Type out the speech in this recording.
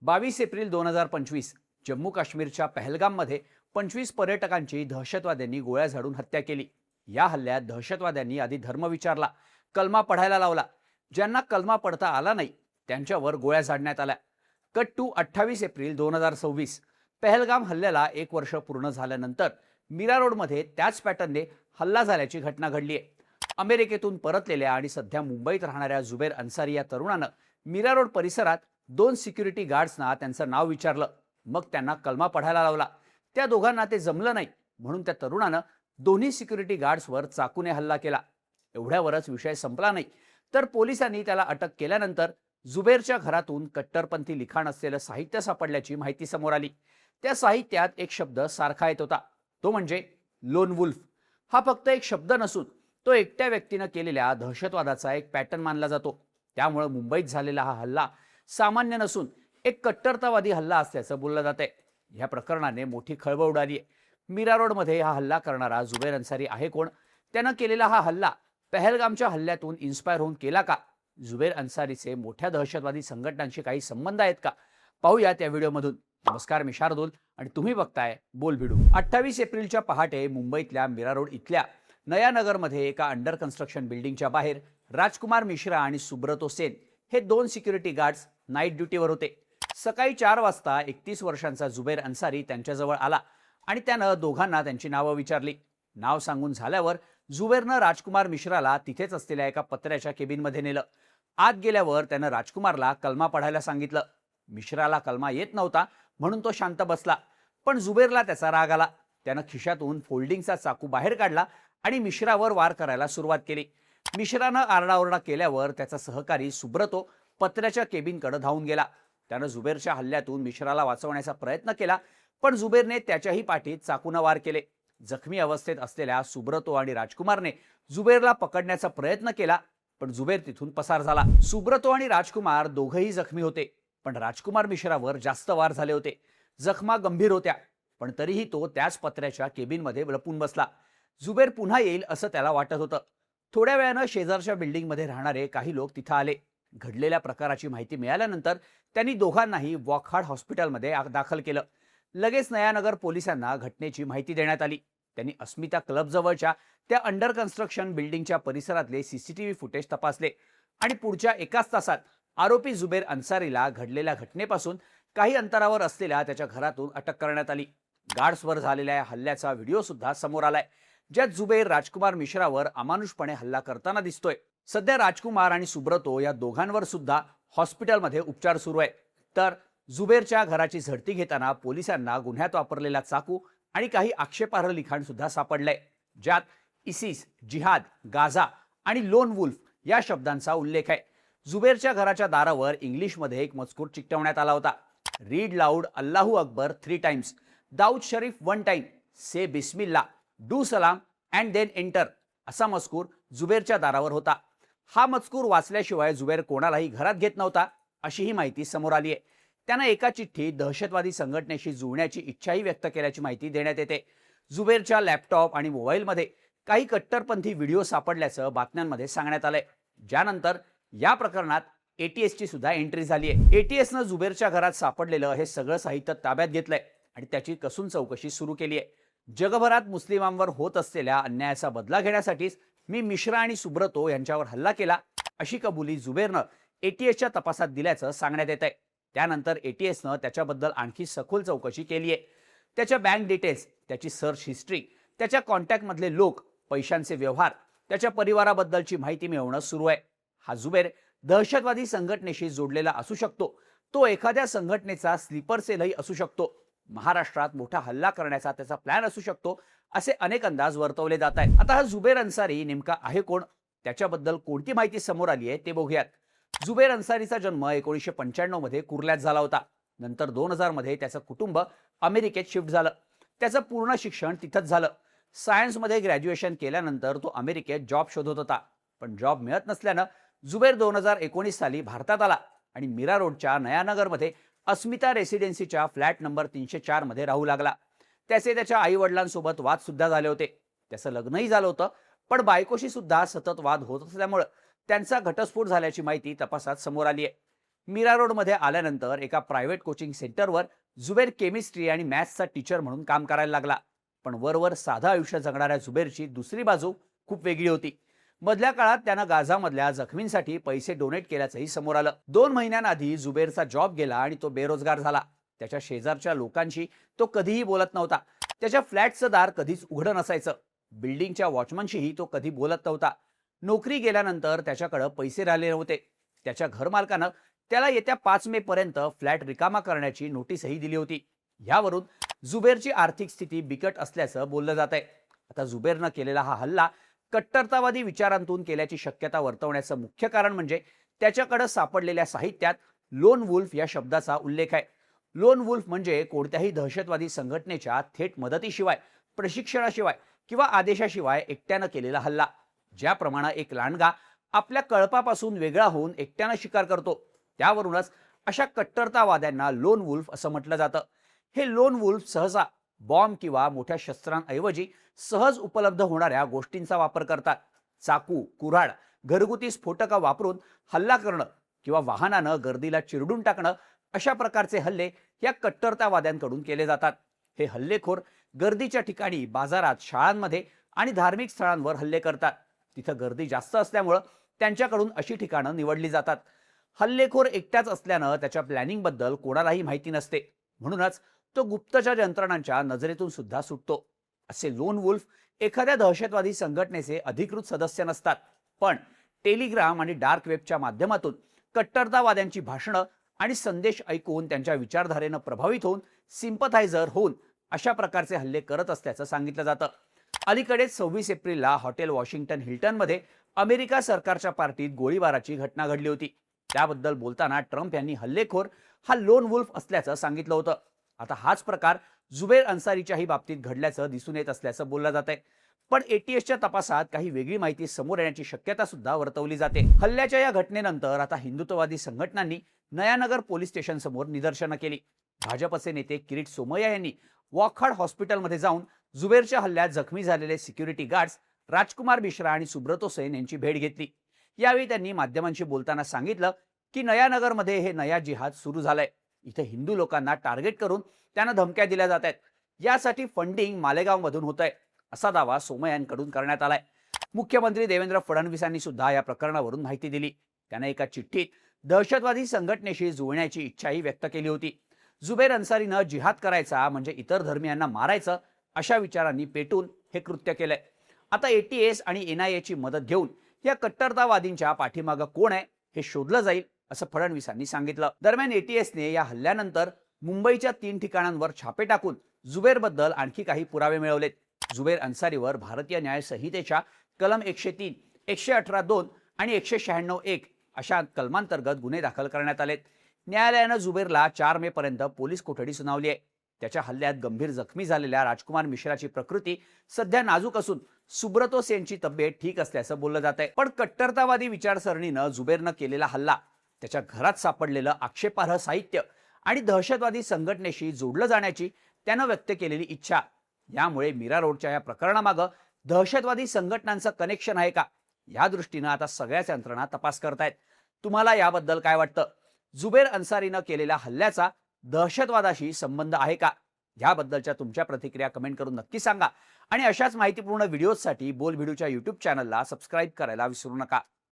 22 April 2025 Jammu काश्मीरच्या पहलगाममध्ये 25 पर्यटकांची दहशतवाद्यांनी गोळ्या झाडून हत्या केली। या हल्ल्यात दहशतवाद्यांनी आधी धर्म विचारला, कलमा पढायला लावला। ज्यांना कलमा पडता आला नाही त्यांच्यावर गोळ्या झाडण्यात आल्या। कट टू 28 एप्रिल 2026 पहलगाम हल्ल्याला 1 वर्ष पूर्ण झाल्यानंतर मीरा रोडमध्ये त्याच पॅटर्नने हल्ला झाल्याची घटना घडली आहे। अमेरिकेतून परतलेल्या आणि सध्या मुंबईत राहणाऱ्या जुबेर अन्सारी या तरुणानं मीरा रोड परिसरात 2 सिक्युरिटी गार्ड्सना त्यांचं नाव विचारलं, मग त्यांना कलमा पढायला लावला। त्या दोघांना ते जमलं नाही म्हणून त्या तरुणानं दोन्ही सिक्युरिटी गार्ड्सवर चाकूने हल्ला केला। एवढ्यावरच विषय संपला नाही तर पोलिसांनी त्याला अटक केल्यानंतर जुबेरच्या घरातून कट्टरपंथी लिखाण असलेलं साहित्य सापडल्याची माहिती समोर आली। त्या साहित्यात एक शब्द सारखा येत होता, तो म्हणजे लोन वुल्फ। हा फक्त एक शब्द नसून तो एकट्या व्यक्तीनं केलेल्या दहशतवादाचा एक पॅटर्न मानला जातो। त्यामुळे मुंबईत झालेला हा हल्ला सामान्य नसून एक कट्टरतावादी हल्ला असल्याचं बोललं जातंय। या प्रकरणाने मोठी खळबळ उडाली आहे। मीरा रोडमध्ये हा हल्ला करणारा जुबेर अन्सारी आहे कोण? त्यानं केलेला हा हल्ला पहलगामच्या हल्ल्यातून इन्स्पायर होऊन केला का? जुबेर अन्सारीचे मोठ्या दहशतवादी संघटनांशी काही संबंध आहेत का? पाहूया त्या व्हिडिओमधून। नमस्कार, मी शार्दूल आणि तुम्ही बघताय बोल भिडू। 28 एप्रिलच्या पहाटे मुंबईतल्या मीरा रोड इथल्या नयानगरमध्ये एका अंडर कन्स्ट्रक्शन बिल्डिंगच्या बाहेर राजकुमार मिश्रा आणि सुब्रतो सेन हे 2 सिक्युरिटी गार्ड्स नाईट ड्युटीवर होते। सकाळी 4 वाजता 31 वर्षांचा जुबेर अन्सारी त्यांच्याजवळ आला आणि त्यानं दोघांना त्यांची नावं विचारली। नाव सांगून झाल्यावर जुबेरनं राजकुमार मिश्राला तिथेच असलेल्या एका पत्र्याच्या केबिनमध्ये नेलं। आत गेल्यावर त्यानं राजकुमारला कलमा पढायला सांगितलं। मिश्राला कलमा येत नव्हता म्हणून तो शांत बसला, पण जुबेरला त्याचा राग आला। त्यानं खिशातून फोल्डिंगचा चाकू बाहेर काढला आणि मिश्रावर वार करायला सुरुवात केली। मिश्रानं आरडाओरडा केल्यावर त्याचा सहकारी सुब्रतो पत्र्याच्या केबिनकडे धावून गेला। त्यानं जुबेरच्या हल्ल्यातून मिश्राला वाचवण्याचा प्रयत्न केला, पण जुबेरने त्याच्याही पाठीत चाकूनं वार केले। जखमी अवस्थेत असलेल्या सुब्रतो आणि राजकुमारने जुबेरला पकडण्याचा प्रयत्न केला, पण जुबेर तिथून पसार झाला। सुब्रतो आणि राजकुमार दोघेही जखमी होते, पण राजकुमार मिश्रावर जास्त वार झाले होते। जखमा गंभीर होत्या, पण तरीही तो त्याच पत्र्याच्या केबिनमध्ये लपून बसला। जुबेर पुन्हा येईल असं त्याला वाटत होतं। थोड्या वेळानं शेजारच्या बिल्डिंगमध्ये राहणारे काही लोक तिथं आले। घडलेल्या प्रकाराची माहिती मिळाल्यानंतर त्यांनी दोघांनाही वॉकहार्ड हॉस्पिटलमध्ये दाखल केलं। लगेच नयानगर पोलिसांना घटनेची माहिती देण्यात आली। त्यांनी अस्मिता क्लब जवळच्या त्या अंडर कन्स्ट्रक्शन बिल्डिंगच्या परिसरातले सीसीटीव्ही फुटेज तपासले आणि पुढच्या 1 तासात आरोपी जुबेर अन्सारीला घडलेल्या घटनेपासून काही अंतरावर असलेल्या त्याच्या घरातून अटक करण्यात आली। गार्ड्सवर झालेल्या हल्ल्याचा व्हिडिओ सुद्धा समोर आलाय, ज्यात जुबेर राजकुमार मिश्रावर अमानुषपणे हल्ला करताना दिसतोय। सध्या राजकुमार आणि सुब्रतो या दोघांवर सुद्धा हॉस्पिटलमध्ये उपचार सुरू आहे। तर जुबेरच्या घराची झडती घेताना पोलिसांना गुन्ह्यात वापरलेला चाकू आणि काही आक्षेपार्ह लिखाण सुद्धा सापडलंय, ज्यात इसिस, जिहाद, गाझा आणि लोन वुल्फ या शब्दांचा उल्लेख आहे। जुबेरच्या घराच्या दारावर इंग्लिशमध्ये एक मजकूर चिकटवण्यात आला होता, रीड लाऊड अल्लाहू अकबर 3 टाइम्स, दाऊद शरीफ 1 टाइम, से बिस्मिल्ला, डू सलाम अँड देन एंटर असा मजकूर जुबेरच्या दारावर होता। हा मजकूर वाचल्याशिवाय जुबेर कोणालाही घरात घेत नव्हता अशीही माहिती समोर आली आहे। त्यानं एका चिठ्ठीत दहशतवादी संघटनेशी जुळण्याची इच्छाही व्यक्त केल्याची माहिती देण्यात येते। जुबेरच्या लॅपटॉप आणि मोबाईलमध्ये काही कट्टरपंथी व्हिडिओ सापडल्याचं बातम्यांमध्ये सांगण्यात आलंय, ज्यानंतर या प्रकरणात एटीएसची सुद्धा एंट्री झाली आहे। एटीएसनं जुबेरच्या घरात सापडलेलं हे सगळं साहित्य ताब्यात घेतलंय आणि त्याची कसून चौकशी सुरू केली आहे। जगभरात मुस्लिमांवर होत असलेल्या अन्यायाचा बदला घेण्यासाठीच मी मिश्रा आणि सुब्रतो यांच्यावर हल्ला केला अशी कबुली जुबेरनं एटीएसच्या तपासात दिल्याचं सांगण्यात येत आहे। त्यानंतर एटीएसनं त्याच्याबद्दल आणखी सखोल चौकशी केली आहे। त्याच्या बँक डिटेल्स, त्याची सर्च हिस्ट्री, त्याच्या कॉन्टॅक्टमधले लोक, पैशांचे व्यवहार, त्याच्या परिवाराबद्दलची माहिती मिळवणं सुरू आहे। हा जुबेर दहशतवादी संघटनेशी जोडलेला असू शकतो, तो एखाद्या संघटनेचा स्लीपर सेलही असू शकतो, महाराष्ट्रात मोठा हल्ला करण्याचा त्याचा प्लॅन असू शकतो, असे अनेक अंदाज वर्तवले जात आहेत। आता हा जुबेर अन्सारी नेमका आहे कोण? त्याच्याबद्दल कोणती माहिती समोर आली आहे ते बघूयात। जुबेर अन्सारीचा जन्म 1995 मध्ये कुर्ल्यात झाला होता। नंतर 2000 मध्ये त्याचं कुटुंब अमेरिकेत शिफ्ट झालं। त्याचं पूर्ण शिक्षण तिथंच झालं। सायन्समध्ये ग्रॅज्युएशन केल्यानंतर तो अमेरिकेत जॉब शोधत होता, पण जॉब मिळत नसल्यानं जुबेर 2019 साली भारतात आला आणि मीरा रोडच्या नयानगरमध्ये अस्मिता रेसिडेन्सीच्या फ्लॅट नंबर 304 मध्ये राहू लागला। त्याच्या आई वडिलांसोबत वाद सुद्धा झाले होते। त्याचं लग्नही झालं होतं, पण बायकोशी सुद्धा सतत वाद होत असल्यामुळे त्यांचा घटस्फोट झाल्याची माहिती तपासात समोर आली आहे। मीरा रोडमध्ये आल्यानंतर एका प्रायव्हेट कोचिंग सेंटरवर जुबेर केमिस्ट्री आणि मॅथ्सचा टीचर म्हणून काम करायला लागला. पण वरवर साधं आयुष्य जगणाऱ्या जुबेरची दुसरी बाजू खूप वेगळी होती. मधल्या काळात त्यानं गाझामधल्या जखमींसाठी पैसे डोनेट केल्याचंही समोर आलं. 2 महिन्यांआधी जुबेरचा जॉब गेला आणि तो बेरोजगार झाला. त्याच्या शेजारच्या लोकांशी तो कधीही बोलत नव्हता. त्याच्या फ्लॅटचं दार कधीच उघडं नसायचं. बिल्डिंगच्या वॉचमनशीही तो कधी बोलत नव्हता. नोकरी गेल्यानंतर त्याच्याकडे पैसे राहिले नव्हते. त्याच्या घरमालकानं त्याला येत्या 5 मे पर्यंत फ्लॅट रिकामा करण्याची नोटीसही दिली होती. यावरून जुबेरची आर्थिक स्थिती बिकट असल्याचं बोललं जात आहे. आता जुबेरनं केलेला हा हल्ला कट्टरतावादी विचारांतून केल्याची शक्यता वर्तवण्याचं मुख्य कारण म्हणजे त्याच्याकडे सापडलेल्या साहित्यात लोन वुल्फ या शब्दाचा उल्लेख आहे. लोन वुल्फ म्हणजे कोणत्याही दहशतवादी संघटनेच्या थेट मदतीशिवाय, प्रशिक्षणाशिवाय किंवा आदेशाशिवाय एकट्यानं केलेला हल्ला. ज्याप्रमाणे एक लांडगा आपल्या कळपापासून वेगळा होऊन एकट्यानं शिकार करतो, त्यावरूनच अशा कट्टरतावाद्यांना लोन वुल्फ असं म्हटलं जातं. हे लोन वुल्फ सहसा बॉम्ब किंवा मोठ्या शस्त्रांऐवजी सहज उपलब्ध होणाऱ्या गोष्टींचा वापर करतात. चाकू, कुऱ्हाड, घरगुती स्फोटकं वापरून हल्ला करणं किंवा वाहनानं गर्दीला चिरडून टाकणं, अशा प्रकारचे हल्ले या कट्टरतावाद्यांकडून केले जातात. हे हल्लेखोर गर्दीच्या ठिकाणी, बाजारात, शाळांमध्ये आणि धार्मिक स्थळांवर हल्ले करतात. तिथं गर्दी जास्त असल्यामुळं त्यांच्याकडून अशी ठिकाणं निवडली जातात. हल्लेखोर एकटाच असल्यानं त्याच्या प्लॅनिंगबद्दल कोणालाही माहिती नसते. म्हणूनच तो गुप्तचर यंत्रणांच्या नजरेतून सुद्धा सुटतो. असे लोन वुल्फ एखाद्या दहशतवादी संघटनेचे अधिकृत सदस्य नसतात, पण टेलिग्राम आणि डार्क वेबच्या माध्यमातून कट्टरतावाद्यांची भाषणं आणि संदेश ऐकून त्यांच्या विचारधारेनं प्रभावित होऊन सिम्पथायझर होऊन अशा प्रकारचे हल्ले करत असल्याचं सांगितलं जातं. अलीकडेच 26 एप्रिलला हॉटेल वॉशिंग्टन हिल्टनमध्ये अमेरिका सरकारच्या पार्टीत गोळीबाराची घटना घडली होती. त्याबद्दल बोलताना ट्रम्प यांनी हल्लेखोर हा लोन वुल्फ असल्याचं सांगितलं होतं. आता हाच प्रकार जुबेर अन्सारीच्याही बाबतीत घडल्याचं दिसून येत असल्याचं बोललं जात आहे. पण एटीएसच्या तपासात काही वेगळी माहिती समोर येण्याची शक्यता सुद्धा वर्तवली जाते. हल्ल्याच्या या घटनेनंतर आता हिंदुत्ववादी संघटनांनी नयानगर पोलीस स्टेशन समोर निदर्शनं केली. भाजपचे नेते किरीट सोमय्या यांनी वॉकहार्ड हॉस्पिटलमध्ये जाऊन जुबेरच्या हल्ल्यात जखमी झालेले सिक्युरिटी गार्ड्स राजकुमार मिश्रा आणि सुब्रतो सेन यांची भेट घेतली. यावेळी त्यांनी माध्यमांशी बोलताना सांगितलं की नयानगरमध्ये हे नया जिहाद सुरू झालंय. इथे हिंदू लोकांना टार्गेट करून त्यांना धमक्या दिल्या जात आहेत. यासाठी फंडिंग मालेगावमधून होत आहे, असा दावा सोमय्यांकडून करण्यात आलाय. मुख्यमंत्री देवेंद्र फडणवीसांनी सुद्धा या प्रकरणावरून माहिती दिली. त्याने एका चिठ्ठीत दहशतवादी संघटनेशी जुळण्याची इच्छाही व्यक्त केली होती. जुबेर अन्सारीनं जिहाद करायचा म्हणजे इतर धर्मियांना मारायचं अशा विचारांनी पेटून हे कृत्य केलंय. आता एटीएस आणि एनआयएची मदत घेऊन या कट्टरतावादींच्या पाठीमागं कोण आहे हे शोधलं जाईल, असं फडणवीसांनी सांगितलं. दरम्यान एटीएसने या हल्ल्यानंतर मुंबईच्या 3 ठिकाणांवर छापे टाकून जुबेरबद्दल आणखी काही पुरावे मिळवलेत. जुबेर अन्सारीवर भारतीय न्याय संहितेच्या कलम 103, 118(2) आणि 196(1) अशा कलमांतर्गत गुन्हे दाखल करण्यात आलेत. न्यायालयानं जुबेरला 4 मे पर्यंत पोलीस कोठडी सुनावली आहे. त्याच्या हल्ल्यात गंभीर जखमी झालेल्या राजकुमार मिश्राची प्रकृती सध्या नाजूक असून सुब्रतो सेनची तब्येत ठीक असल्याचं बोललं जात आहे. पण कट्टरतावादी विचारसरणीनं जुबेरनं केलेला हल्ला, त्याच्या घरात सापडलेलं आक्षेपार्ह साहित्य आणि दहशतवादी संघटनेशी जोडलं जाण्याची त्यानं व्यक्त केलेली इच्छा, यामुळे मीरा रोडच्या या प्रकरणामागं दहशतवादी संघटनांचं कनेक्शन आहे का, या दृष्टीनं आता सगळ्याच यंत्रणा तपास करतायत. तुम्हाला याबद्दल काय वाटतं? जुबेर अन्सारीनं केलेल्या हल्ल्याचा दहशतवादाशी संबंध आहे का? याबद्दलच्या तुमच्या प्रतिक्रिया कमेंट करून नक्की सांगा आणि अशाच माहितीपूर्ण व्हिडिओजसाठी बोलभिडूच्या YouTube चॅनलला सबस्क्राईब करायला विसरू नका.